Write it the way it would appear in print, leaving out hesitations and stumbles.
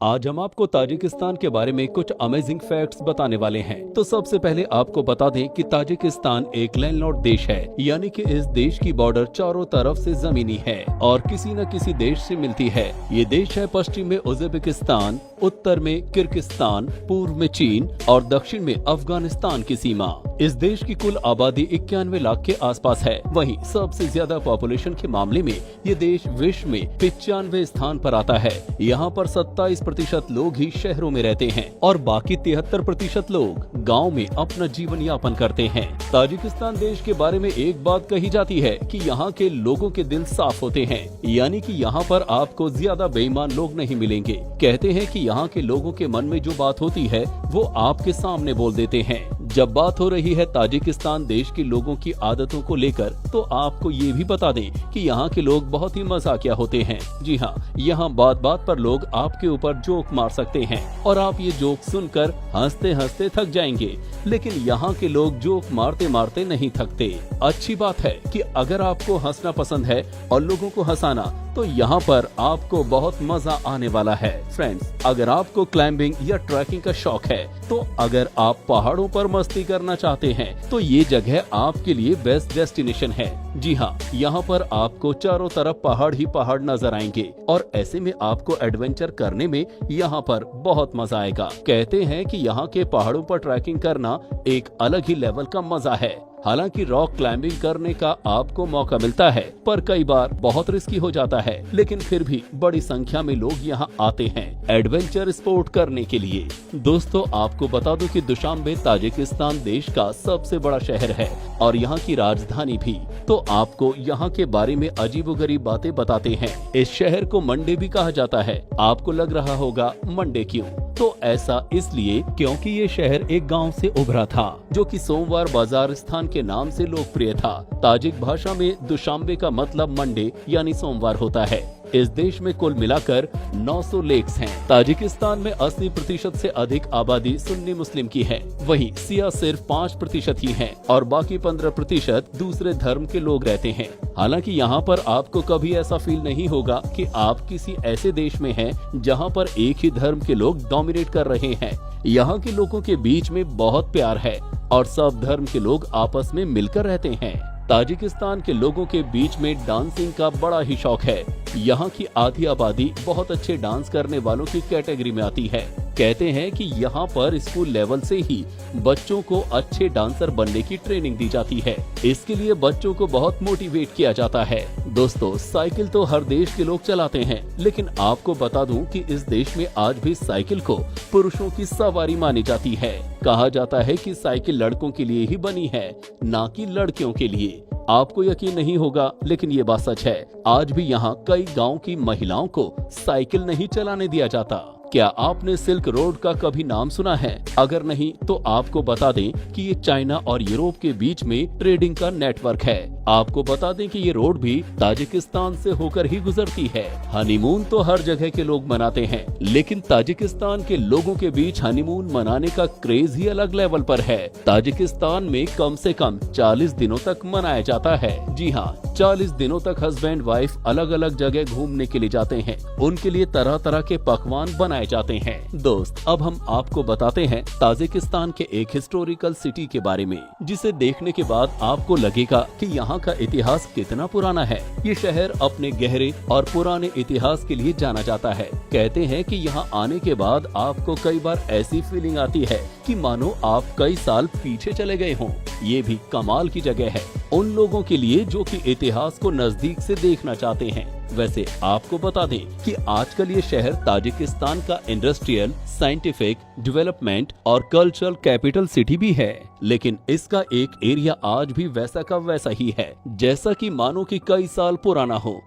आज हम आपको ताजिकिस्तान के बारे में कुछ अमेजिंग फैक्ट्स बताने वाले हैं। तो सबसे पहले आपको बता दें कि ताजिकिस्तान एक लैंडलॉर्ड देश है, यानी कि इस देश की बॉर्डर चारों तरफ से जमीनी है और किसी न किसी देश से मिलती है। ये देश है पश्चिम में उज्बेकिस्तान, उत्तर में किर्गिस्तान, पूर्व में चीन और दक्षिण में अफगानिस्तान की सीमा। इस देश की कुल आबादी 91 लाख के आसपास है। वहीं सबसे ज्यादा पॉपुलेशन के मामले में ये देश विश्व में 95वें स्थान पर आता है। यहाँ पर 27% लोग ही शहरों में रहते हैं और बाकी 73% लोग गांव में अपना जीवन यापन करते हैं। ताजिकिस्तान देश के बारे में एक बात कही जाती है कि यहाँ के लोगों के दिल साफ होते हैं, यानी कि यहाँ पर आपको ज्यादा बेईमान लोग नहीं मिलेंगे। कहते हैं कि यहाँ के लोगों के मन में जो बात होती है वो आपके सामने बोल देते हैं। जब बात हो रही है ताजिकिस्तान देश के लोगों की आदतों को लेकर, तो आपको ये भी बता दें कि यहाँ के लोग बहुत ही मजाकिया होते हैं। जी हाँ, यहाँ बात बात पर लोग आपके ऊपर जोक मार सकते हैं और आप ये जोक सुनकर हंसते हंसते थक जाएंगे, लेकिन यहाँ के लोग जोक मारते मारते नहीं थकते। अच्छी बात है कि अगर आपको हंसना पसंद है और लोगों को हंसाना, तो यहाँ पर आपको बहुत मजा आने वाला है। फ्रेंड्स, अगर आपको क्लाइंबिंग या ट्रैकिंग का शौक है, तो अगर आप पहाड़ों पर मस्ती करना चाहते हैं, तो ये जगह आपके लिए बेस्ट डेस्टिनेशन है। जी हाँ, यहाँ पर आपको चारों तरफ पहाड़ ही पहाड़ नजर आएंगे और ऐसे में आपको एडवेंचर करने में यहाँ पर बहुत मजा आएगा। कहते हैं कि यहाँ के पहाड़ों पर ट्रैकिंग करना एक अलग ही लेवल का मजा है। हालांकि रॉक क्लाइंबिंग करने का आपको मौका मिलता है, पर कई बार बहुत रिस्की हो जाता है, लेकिन फिर भी बड़ी संख्या में लोग यहाँ आते हैं एडवेंचर स्पोर्ट करने के लिए। दोस्तों, आपको बता दूं कि दुशांबे ताजिकिस्तान देश का सबसे बड़ा शहर है और यहाँ की राजधानी भी। तो आपको यहाँ के बारे में अजीबोगरीब बातें बताते हैं। इस शहर को मंडे भी कहा जाता है। आपको लग रहा होगा मंडे क्यों? तो ऐसा इसलिए क्योंकि ये शहर एक गांव से उभरा था, जो कि सोमवार बाजार स्थान के नाम से लोकप्रिय था। ताजिक भाषा में दुशांबे का मतलब मंडे यानी सोमवार होता है। इस देश में कुल मिलाकर 900 लेक्स हैं। ताजिकिस्तान में 80% से अधिक आबादी सुन्नी मुस्लिम की है। वहीं सिया सिर्फ 5% ही हैं और बाकी 15% दूसरे धर्म के लोग रहते हैं। हालांकि यहाँ पर आपको कभी ऐसा फील नहीं होगा कि आप किसी ऐसे देश में हैं जहाँ पर एक ही धर्म के लोग डोमिनेट कर रहे हैं। यहाँ के लोगों के बीच में बहुत प्यार है और सब धर्म के लोग आपस में मिलकर रहते हैं। ताजिकिस्तान के लोगों के बीच में डांसिंग का बड़ा ही शौक है। यहाँ की आधी आबादी बहुत अच्छे डांस करने वालों की कैटेगरी में आती है। कहते हैं कि यहाँ पर स्कूल लेवल से ही बच्चों को अच्छे डांसर बनने की ट्रेनिंग दी जाती है। इसके लिए बच्चों को बहुत मोटिवेट किया जाता है। दोस्तों, साइकिल तो हर देश के लोग चलाते हैं, लेकिन आपको बता दूं कि इस देश में आज भी साइकिल को पुरुषों की सवारी मानी जाती है। कहा जाता है कि साइकिल लड़कों के लिए ही बनी है, ना कि लड़कियों के लिए। आपको यकीन नहीं होगा, लेकिन ये बात सच है। आज भी यहाँ कई गाँव की महिलाओं को साइकिल नहीं चलाने दिया जाता। क्या आपने सिल्क रोड का कभी नाम सुना है? अगर नहीं, तो आपको बता दें कि ये चाइना और यूरोप के बीच में ट्रेडिंग का नेटवर्क है। आपको बता दें कि ये रोड भी ताजिकिस्तान से होकर ही गुजरती है। हनीमून तो हर जगह के लोग मनाते हैं, लेकिन ताजिकिस्तान के लोगों के बीच हनीमून मनाने का क्रेज ही अलग लेवल पर है। ताजिकिस्तान में कम से कम 40 दिनों तक मनाया जाता है। जी हाँ, 40 दिनों तक हस्बैंड वाइफ अलग अलग जगह घूमने के लिए जाते हैं। उनके लिए तरह तरह के पकवान बनाए जाते हैं। दोस्त, अब हम आपको बताते हैं ताजिकिस्तान के एक हिस्टोरिकल सिटी के बारे में, जिसे देखने के बाद आपको लगेगा कि यहाँ का इतिहास कितना पुराना है। ये शहर अपने गहरे और पुराने इतिहास के लिए जाना जाता है। कहते हैं कि यहाँ आने के बाद आपको कई बार ऐसी फीलिंग आती है कि मानो आप कई साल पीछे चले गए हों। ये भी कमाल की जगह है उन लोगों के लिए जो कि इतिहास को नजदीक से देखना चाहते हैं। वैसे आपको बता दें कि आजकल ये शहर ताजिकिस्तान का इंडस्ट्रियल, साइंटिफिक, डेवलपमेंट और कल्चरल कैपिटल सिटी भी है, लेकिन इसका एक एरिया आज भी वैसा का वैसा ही है, जैसा कि मानो कि कई साल पुराना हो।